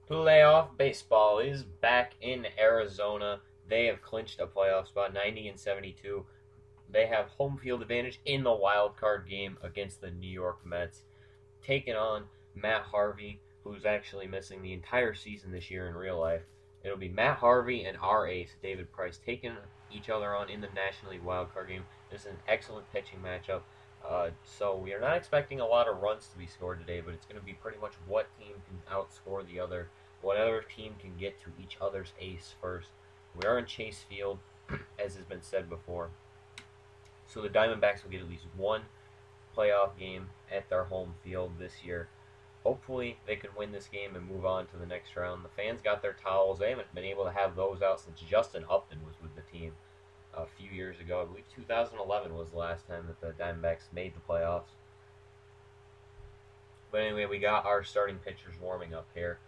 Playoff baseball is back in Arizona. They have clinched a playoff spot, 90 and 72. They have home field advantage in the wild card game against the New York Mets, taking on Matt Harvey, who's actually missing the entire season this year in real life. It'll be Matt Harvey and our ace, David Price, taking each other on in the National League wild card game. This is an excellent pitching matchup. So we are not expecting a lot of runs to be scored today, but it's going to be pretty much what team can outscore the other, whatever team can get to each other's ace first. We are in Chase Field, as has been said before. So the Diamondbacks will get at least one playoff game at their home field this year. Hopefully they can win this game and move on to the next round. The fans got their towels. They haven't been able to have those out since Justin Upton was with the team a few years ago. I believe 2011 was the last time that the Diamondbacks made the playoffs. But anyway, we got our starting pitchers warming up here.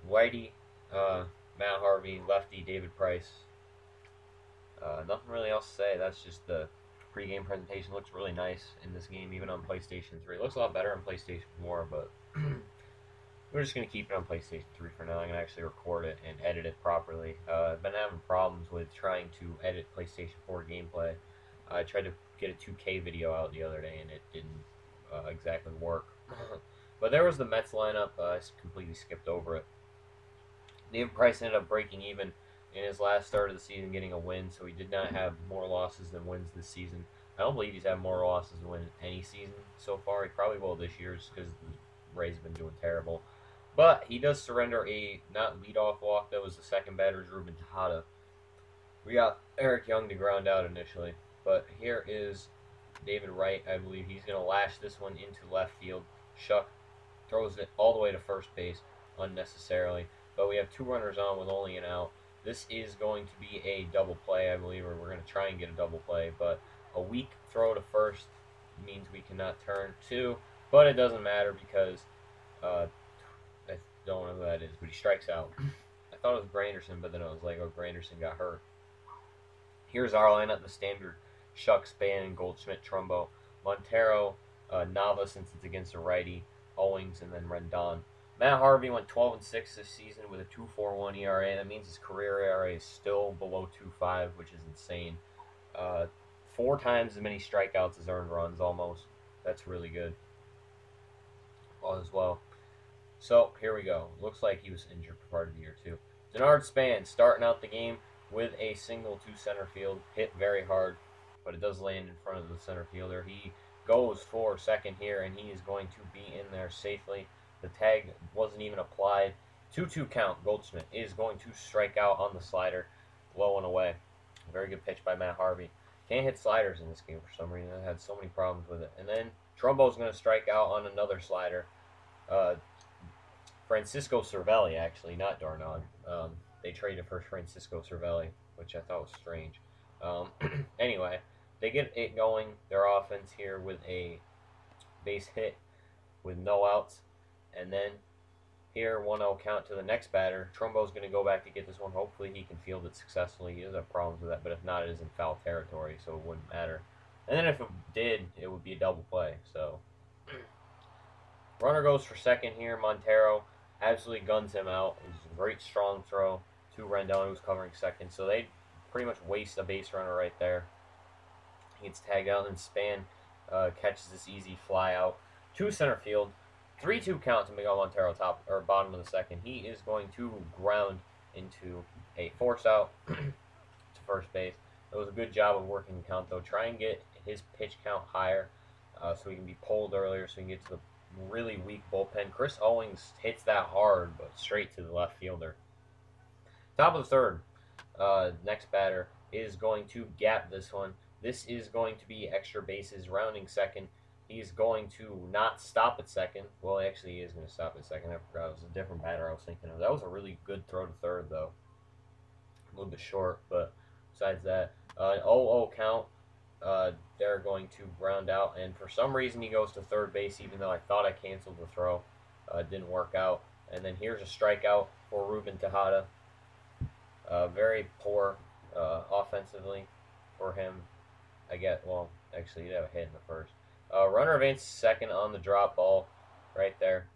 Whitey, Matt Harvey, lefty, David Price. Nothing really else to say. That's just the pregame presentation. Looks really nice in this game, even on PlayStation 3. It looks a lot better on PlayStation 4, but we're just going to keep it on PlayStation 3 for now. I'm going to actually record it and edit it properly. I've been having problems with trying to edit PlayStation 4 gameplay. I tried to get a 2K video out the other day, and it didn't exactly work. But there was the Mets lineup. I completely skipped over it. David Price ended up breaking even in his last start of the season, getting a win, so he did not have more losses than wins this season. I don't believe he's had more losses than wins any season so far. He probably will this year just because the Rays have been doing terrible. But he does surrender a not leadoff walk. That was the second batter, Ruben Tejada. We got Eric Young to ground out initially. But here is David Wright. I believe he's going to lash this one into left field. Shuck throws it all the way to first base unnecessarily. But we have two runners on with only an out. This is going to be a double play, I believe, or we're going to try and get a double play. But a weak throw to first means we cannot turn two. But it doesn't matter because I don't know who that is, but he strikes out. I thought it was Granderson, but then I was like, oh, Granderson got hurt. Here's our lineup, the standard Shuck, Span, and Goldschmidt, Trumbo. Montero, Nava, since it's against a righty, Owings, and then Rendon. Matt Harvey went 12-6 this season with a 2.41 ERA. That means his career ERA is still below 2.5, which is insane. 4 times as many strikeouts as earned runs, almost. That's really good as well. So, here we go. Looks like he was injured for part of the year, too. Denard Span starting out the game with a single to center field. Hit very hard, but it does land in front of the center fielder. He goes for second here, and he is going to be in there safely. The tag wasn't even applied. 2-2 count. Goldschmidt is going to strike out on the slider, low and away. Very good pitch by Matt Harvey. Can't hit sliders in this game for some reason. I had so many problems with it. And then Trumbo's going to strike out on another slider. Francisco Cervelli, actually, not Darnon. They traded for Francisco Cervelli, which I thought was strange. Anyway, they get it going, their offense here, with a base hit with no outs. And then here, 1-0 count to the next batter. Trumbo's going to go back to get this one. Hopefully he can field it successfully. He doesn't have problems with that, but if not, it is in foul territory, so it wouldn't matter. And then if it did, it would be a double play. So runner goes for second here. Montero absolutely guns him out. It was a great strong throw to Rendon, who was covering second. So they pretty much waste a base runner right there. He gets tagged out, and Span catches this easy fly out to center field. 3-2 count to Miguel Montero, top or bottom of the second. He is going to ground into a force out to first base. It was a good job of working the count, though. Try and get his pitch count higher so he can be pulled earlier, so he can get to the really weak bullpen. Chris Owings hits that hard, but straight to the left fielder. Top of the third. Next batter is going to gap this one. This is going to be extra bases, rounding second. He's going to not stop at second. Well, actually, he is going to stop at second. I forgot. It was a different batter I was thinking of. That was a really good throw to third, though. A little bit short, but besides that, 0-0 count. They're going to ground out, and for some reason he goes to third base, even though I thought I canceled the throw. It didn't work out. And then here's a strikeout for Ruben Tejada. Very poor offensively for him. Well, actually, he'd have a hit in the first. Runner advances second on the drop ball right there.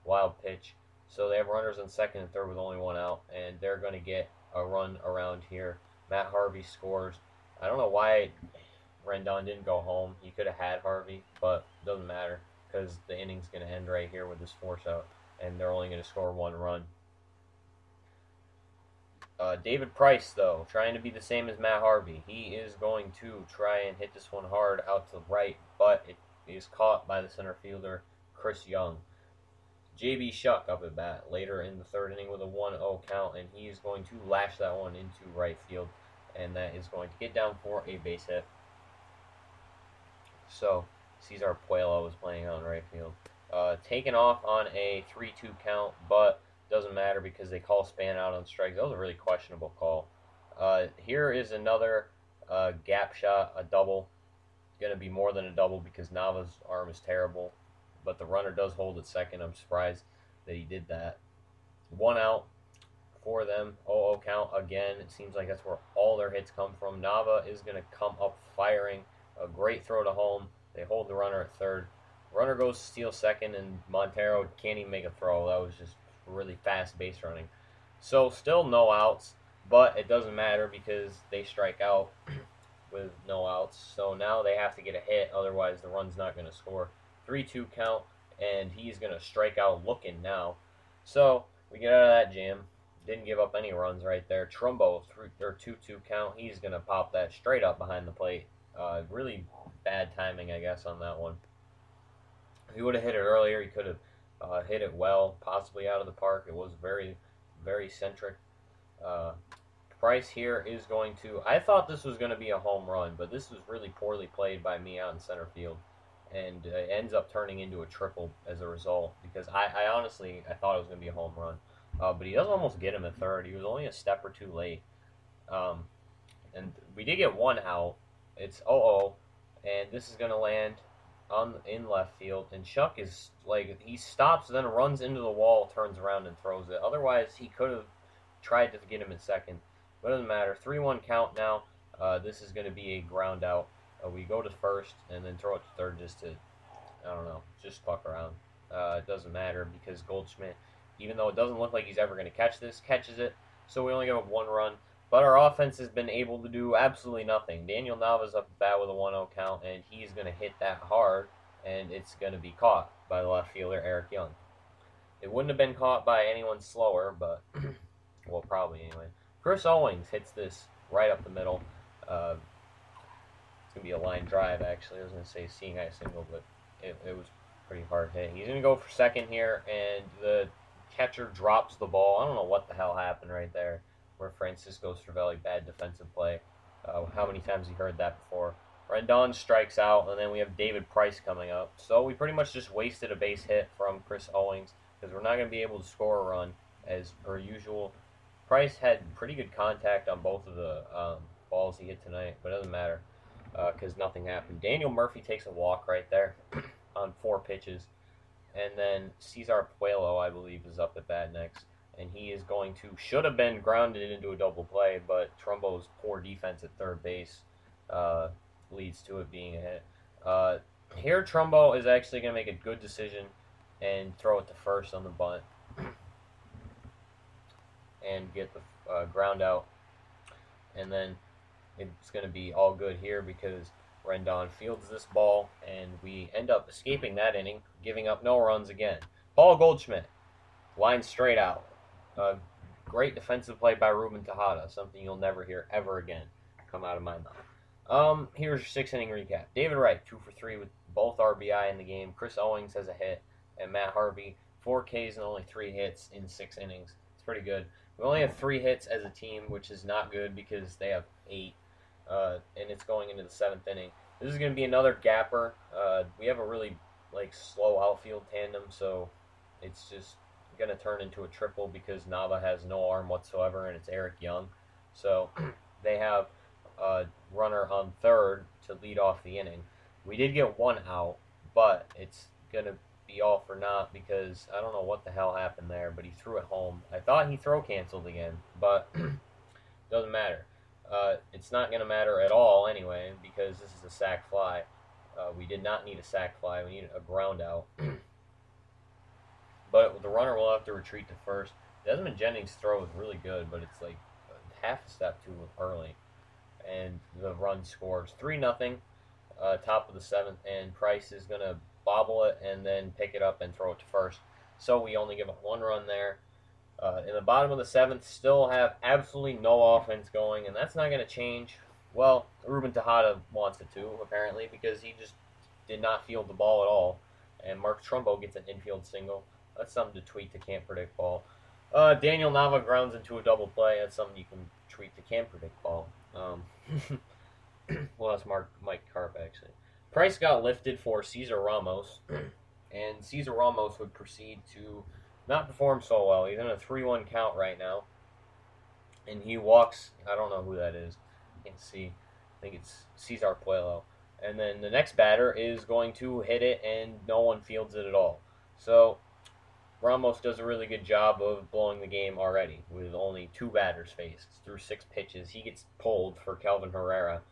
Wild pitch. So they have runners on second and third with only one out, and they're going to get a run around here. Matt Harvey scores. I don't know why Rendon didn't go home. He could have had Harvey, but it doesn't matter because the inning's going to end right here with this force out, and they're only going to score one run. David Price, though, trying to be the same as Matt Harvey. He is going to try and hit this one hard out to the right, but it is caught by the center fielder, Chris Young. J.B. Shuck up at bat later in the third inning with a 1-0 count, and he is going to lash that one into right field, and that is going to get down for a base hit. So, Cesar Puello is playing out in right field. Taken off on a 3-2 count, but doesn't matter because they call Span out on strikes. That was a really questionable call. Here is another gap shot, a double. Going to be more than a double because Nava's arm is terrible. But the runner does hold at second. I'm surprised that he did that. One out for them. 0-0 count again. It seems like that's where all their hits come from. Nava is going to come up firing. A great throw to home. They hold the runner at third. Runner goes to steal second, and Montero can't even make a throw. That was just really fast base running. So still no outs, but it doesn't matter because they strike out with no outs. So now they have to get a hit, otherwise the run's not going to score. 3-2 count, and he's going to strike out looking now. So we get out of that jam. Didn't give up any runs right there. Trumbo, 2-2 count. He's going to pop that straight up behind the plate. Really bad timing, I guess, on that one. If he would have hit it earlier, he could have hit it well, possibly out of the park. It was very, very centric. Price here is going to... I thought this was going to be a home run, but this was really poorly played by me out in center field. And it ends up turning into a triple as a result, because I honestly thought it was going to be a home run. But he does almost get him at third. He was only a step or two late. And we did get one out. It's 0-0, and this is going to land in left field. And Shuck is like, he stops, then runs into the wall, turns around, and throws it. Otherwise, he could have tried to get him in second. But it doesn't matter. 3-1 count now. This is going to be a ground out. We go to first and then throw it to third just to, I don't know, just fuck around. It doesn't matter because Goldschmidt, even though it doesn't look like he's ever going to catch this, catches it. So we only give up one run. But our offense has been able to do absolutely nothing. Daniel Nava's up at bat with a 1-0 count, and he's going to hit that hard, and it's going to be caught by the left fielder, Eric Young. It wouldn't have been caught by anyone slower, but, well, probably anyway. Chris Owings hits this right up the middle. It's going to be a line drive, actually. I was going to say seeing eye single, but it was pretty hard hit. He's going to go for second here, and the catcher drops the ball. I don't know what the hell happened right there, where Francisco Cervelli, bad defensive play. How many times have you heard that before? Rendon strikes out, and then we have David Price coming up. So we pretty much just wasted a base hit from Chris Owings, because we're not going to be able to score a run as per usual. Price had pretty good contact on both of the balls he hit tonight, but it doesn't matter because nothing happened. Daniel Murphy takes a walk right there on 4 pitches. And then Cesar Puello, I believe, is up at bat next. And he is going to, should have been grounded into a double play, but Trumbo's poor defense at third base leads to it being a hit. Here, Trumbo is actually going to make a good decision and throw it to first on the bunt and get the ground out. And then it's going to be all good here because Rendon fields this ball, and we end up escaping that inning, giving up no runs again. Paul Goldschmidt, line straight out. Great defensive play by Ruben Tejada, something you'll never hear ever again come out of my mouth. Here's your 6-inning recap. David Wright, 2 for 3 with both RBI in the game. Chris Owings has a hit, and Matt Harvey, 4 Ks and only 3 hits in 6 innings. It's pretty good. We only have 3 hits as a team, which is not good because they have 8, and it's going into the 7th inning. This is going to be another gapper. We have a really slow outfield tandem, so it's just going to turn into a triple because Nava has no arm whatsoever, and it's Eric Young. So they have a runner on third to lead off the inning. We did get 1 out, but it's going to be all for naught because I don't know what the hell happened there, but he threw it home. I thought he throw canceled again, but doesn't matter. It's not going to matter at all anyway because this is a sac fly. We did not need a sac fly. We needed a ground out. but the runner will have to retreat to first. Desmond Jennings' throw is really good, but it's like half a step too early. And the run scores 3-0, top of the seventh, and Price is going to bobble it and then pick it up and throw it to first. So we only give up 1 run there. In the bottom of the seventh, still have absolutely no offense going, and that's not going to change. Well, Ruben Tejada wants it to, apparently, because he just did not field the ball at all. And Mark Trumbo gets an infield single. That's something to tweet to Can't Predict Ball. Daniel Nava grounds into a double play. That's something you can tweet to Can't Predict Ball. Well, that's Mike Carp, actually. Price got lifted for Cesar Ramos, and Cesar Ramos would proceed to not perform so well. He's in a 3-1 count right now, and he walks. I don't know who that is. I can't see. I think it's Cesar Puello. And then the next batter is going to hit it, and no one fields it at all. So Ramos does a really good job of blowing the game already with only 2 batters faced through 6 pitches. He gets pulled for Kelvin Herrera,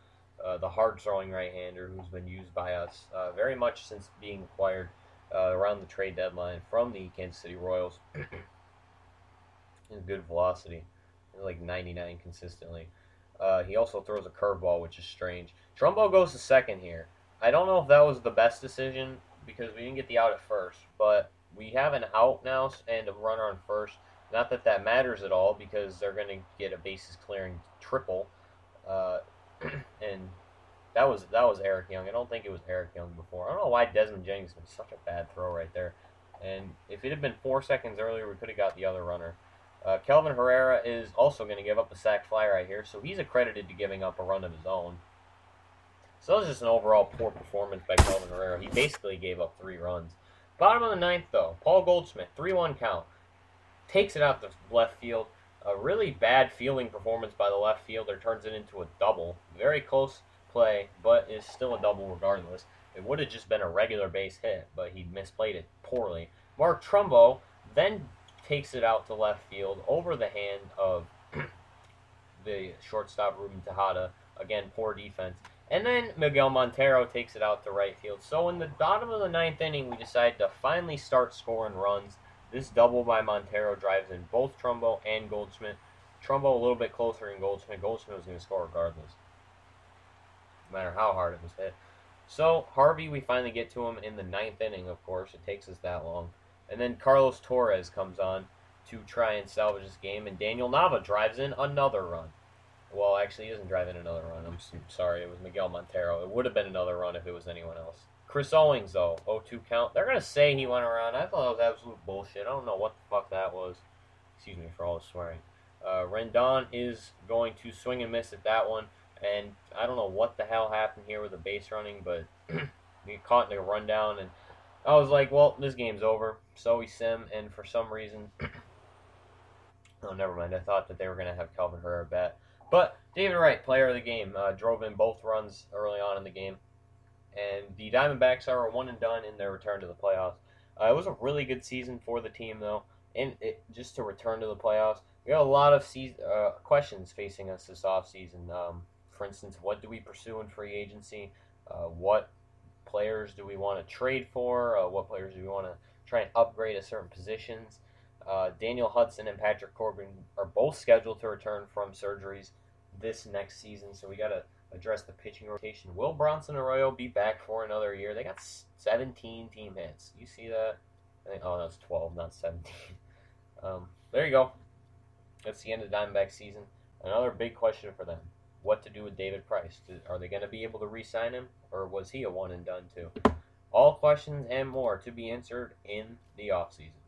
the hard-throwing right-hander who's been used by us very much since being acquired around the trade deadline from the Kansas City Royals. Good velocity, like 99 consistently. He also throws a curveball, which is strange. Trumbo goes to second here. I don't know if that was the best decision because we didn't get the out at first, but we have an out now and a runner on first. Not that that matters at all because they're going to get a bases clearing triple. And that was Eric Young. I don't think it was Eric Young before. I don't know why Desmond Jennings made such a bad throw right there. And if it had been 4 seconds earlier, we could have got the other runner. Kelvin Herrera is also going to give up a sac fly right here, so he's accredited to giving up a run of his own. So that was just an overall poor performance by Kelvin Herrera. He basically gave up 3 runs. Bottom of the 9th, though, Paul Goldschmidt, 3-1 count. Takes it out to left field. A really bad fielding performance by the left fielder turns it into a double. Very close play, but is still a double regardless. It would have just been a regular base hit, but he misplayed it poorly. Mark Trumbo then takes it out to left field over the hand of the shortstop Ruben Tejada. Again, poor defense. And then Miguel Montero takes it out to right field. So in the bottom of the 9th inning, we decide to finally start scoring runs. This double by Montero drives in both Trumbo and Goldschmidt. Trumbo a little bit closer than Goldschmidt. Goldschmidt was going to score regardless, no matter how hard it was hit. So Harvey, we finally get to him in the 9th inning, of course. It takes us that long. And then Carlos Torres comes on to try and salvage this game, and Daniel Nava drives in another run. Well, actually, he doesn't drive in another run. I'm sorry, it was Miguel Montero. It would have been another run if it was anyone else. Chris Owings, though, 0-2 count. They're going to say he went around. I thought that was absolute bullshit. I don't know what the fuck that was. Excuse me for all the swearing. Rendon is going to swing and miss at that one, and I don't know what the hell happened here with the base running, but we caught in a rundown, and I was like, well, this game's over. So we sim, and for some reason, oh, never mind. I thought that they were going to have Kelvin Herrera bat. But David Wright, player of the game, drove in both runs early on in the game. And the Diamondbacks are a one and done in their return to the playoffs. It was a really good season for the team, though. And just to return to the playoffs, we got a lot of questions facing us this offseason. For instance, what do we pursue in free agency? What players do we want to trade for? What players do we want to try and upgrade at certain positions? Daniel Hudson and Patrick Corbin are both scheduled to return from surgeries this next season, so we got to address the pitching rotation. Will Bronson Arroyo be back for another year? They got 17 team hits. You see that? I think, oh, that's 12, not 17. There you go. That's the end of the Diamondback season. Another big question for them. What to do with David Price? Are they going to be able to re-sign him, or was he a one and done too? All questions and more to be answered in the offseason.